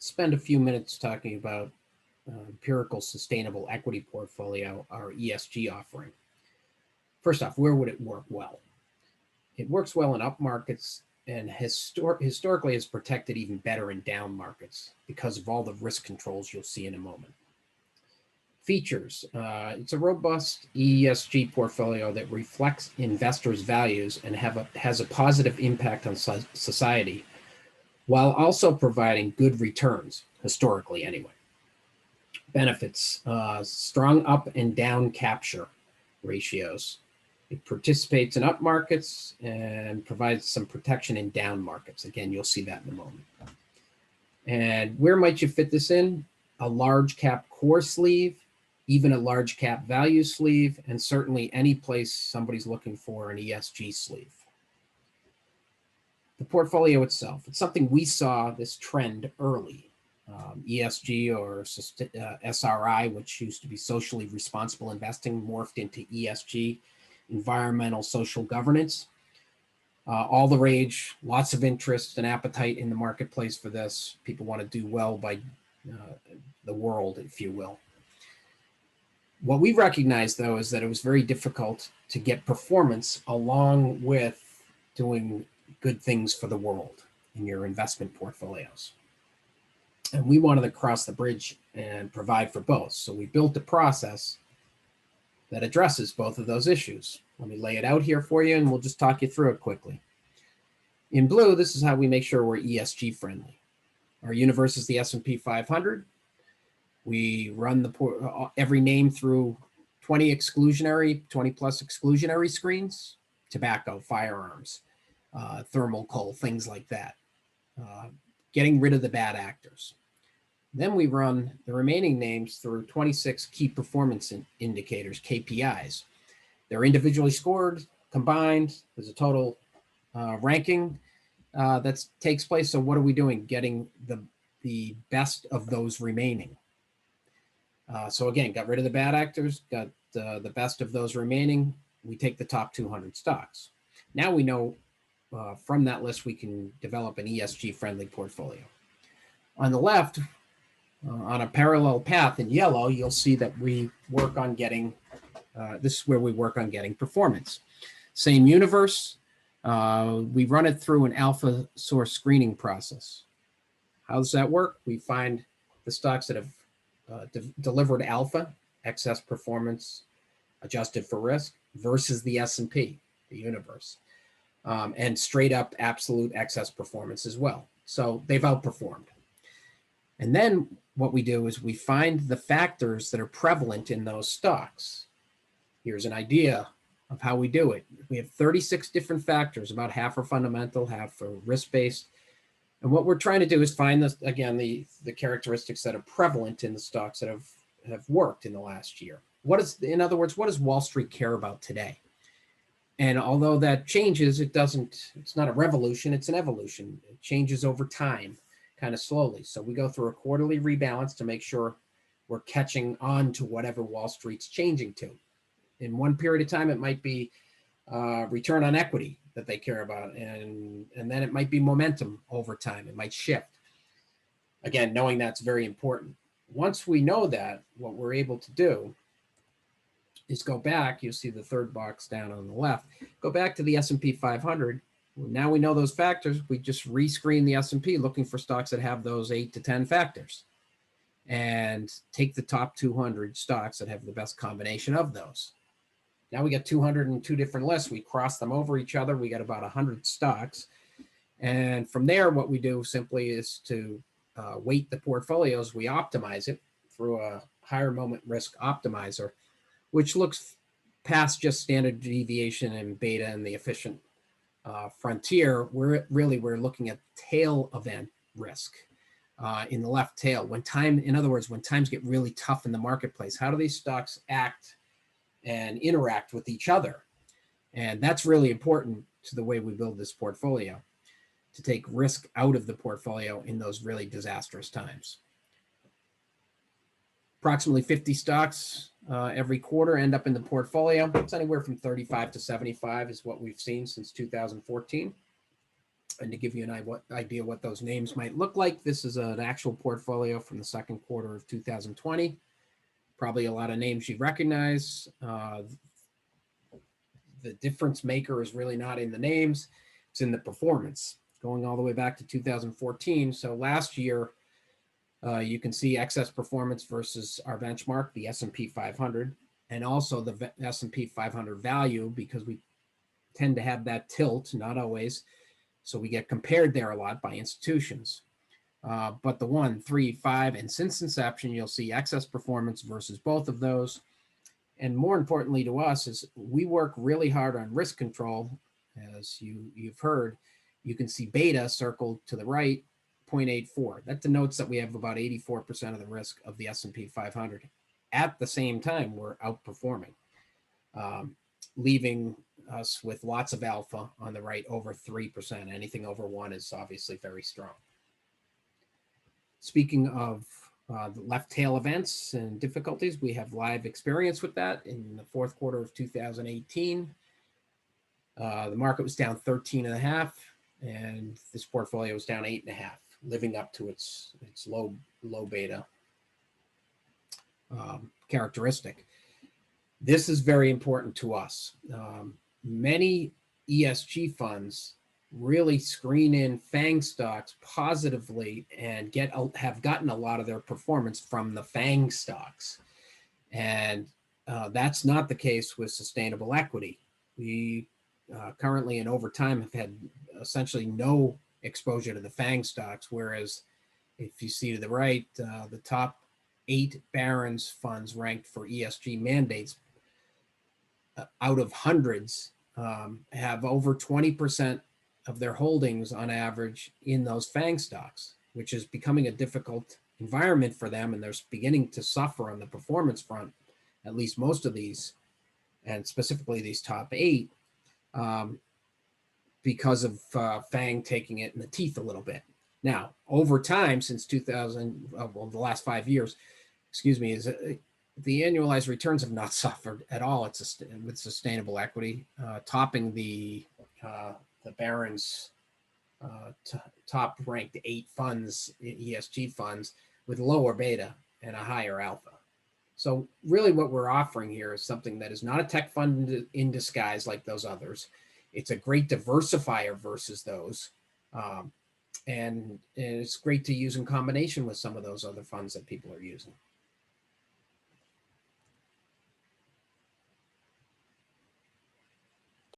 spend a few minutes talking about empirical sustainable equity portfolio, our ESG offering. First off, where would it work well? It works well in up markets and historically has protected even better in down markets because of all the risk controls you'll see in a moment. Features. It's a robust ESG portfolio that reflects investors' values and has a positive impact on society, while also providing good returns, historically anyway. Benefits. Strong up and down capture ratios. It participates in up markets and provides some protection in down markets. Again, you'll see that in a moment. And where might you fit this in? A large cap core sleeve, even a large cap value sleeve, and certainly any place somebody's looking for an ESG sleeve. The portfolio itself, it's something we saw this trend early. ESG or SRI, which used to be socially responsible investing, morphed into ESG, environmental social governance. All the rage, lots of interest and appetite in the marketplace for this. People want to do well by the world, if you will. What we recognized, though, is that it was very difficult to get performance along with doing good things for the world in your investment portfolios. And we wanted to cross the bridge and provide for both. So we built a process that addresses both of those issues. Let me lay it out here for you, and we'll just talk you through it quickly. In blue, this is how we make sure we're ESG friendly. Our universe is the S&P 500. We run every name through 20 plus exclusionary screens: tobacco, firearms, thermal coal, things like that. Getting rid of the bad actors. Then we run the remaining names through 26 key performance indicators, KPIs. They're individually scored, combined. There's a total ranking that takes place. So what are we doing? Getting the best of those remaining. So again, got rid of the bad actors, got the best of those remaining. We take the top 200 stocks. Now we know from that list we can develop an ESG-friendly portfolio. On the left, on a parallel path in yellow, you'll see that we work on getting, this is where we work on getting performance. Same universe, we run it through an alpha source screening process. How does that work? We find the stocks that have delivered alpha, excess performance, adjusted for risk, versus the S&P, the universe, and straight up absolute excess performance as well. So they've outperformed. And then what we do is we find the factors that are prevalent in those stocks. Here's an idea of how we do it. We have 36 different factors, about half are fundamental, half are risk-based. And what we're trying to do is find, the characteristics that are prevalent in the stocks that have worked in the last year. In other words, what does Wall Street care about today? And although that changes, it's not a revolution, it's an evolution. It changes over time, kind of slowly. So we go through a quarterly rebalance to make sure we're catching on to whatever Wall Street's changing to. In one period of time, it might be return on equity that they care about, and then it might be momentum over time. It might shift. Again, knowing that's very important. Once we know that, what we're able to do is go back. You'll see the third box down on the left. Go back to the S&P 500. Now we know those factors. We just rescreen the S&P looking for stocks that have those 8 to 10 factors, and take the top 200 stocks that have the best combination of those. Now we got 202 different lists. We cross them over each other. We got about 100 stocks. And from there, what we do simply is to weight the portfolios. We optimize it through a higher moment risk optimizer, which looks past just standard deviation and beta and the efficient frontier. We're looking at tail event risk in the left tail. In other words, when times get really tough in the marketplace, how do these stocks act and interact with each other? And that's really important to the way we build this portfolio, to take risk out of the portfolio in those really disastrous times. Approximately 50 stocks every quarter end up in the portfolio. It's anywhere from 35 to 75 is what we've seen since 2014. And to give you an idea what those names might look like, this is an actual portfolio from the second quarter of 2020. Probably a lot of names you recognize. The difference maker is really not in the names, it's in the performance, going all the way back to 2014. So last year, you can see excess performance versus our benchmark, the S&P 500, and also the S&P 500 value, because we tend to have that tilt, not always. So we get compared there a lot by institutions. But the 1, 3, 5, and since inception, you'll see excess performance versus both of those. And more importantly to us is we work really hard on risk control. As you've heard, you can see beta circled to the right, 0.84. That denotes that we have about 84% of the risk of the S&P 500. At the same time, we're outperforming, leaving us with lots of alpha on the right, over 3%. Anything over 1 is obviously very strong. Speaking of the left tail events and difficulties, we have live experience with that. In the fourth quarter of 2018, the market was down 13.5, and this portfolio was down 8.5, living up to its low beta characteristic. This is very important to us. Many ESG funds really screen in FANG stocks positively and have gotten a lot of their performance from the FANG stocks. And that's not the case with sustainable equity. We currently and over time have had essentially no exposure to the FANG stocks, whereas if you see to the right, the top 8 Barron's funds ranked for ESG mandates out of hundreds have over 20% of their holdings on average in those FANG stocks, which is becoming a difficult environment for them. And they're beginning to suffer on the performance front, at least most of these, and specifically these top 8, because of FANG taking it in the teeth a little bit. Now, over time, since 2000, well, the last 5 years, is the annualized returns have not suffered at all. It's with sustainable equity, topping the Barron's top ranked 8 funds, ESG funds, with lower beta and a higher alpha. So really what we're offering here is something that is not a tech fund in disguise like those others. It's a great diversifier versus those. And it's great to use in combination with some of those other funds that people are using.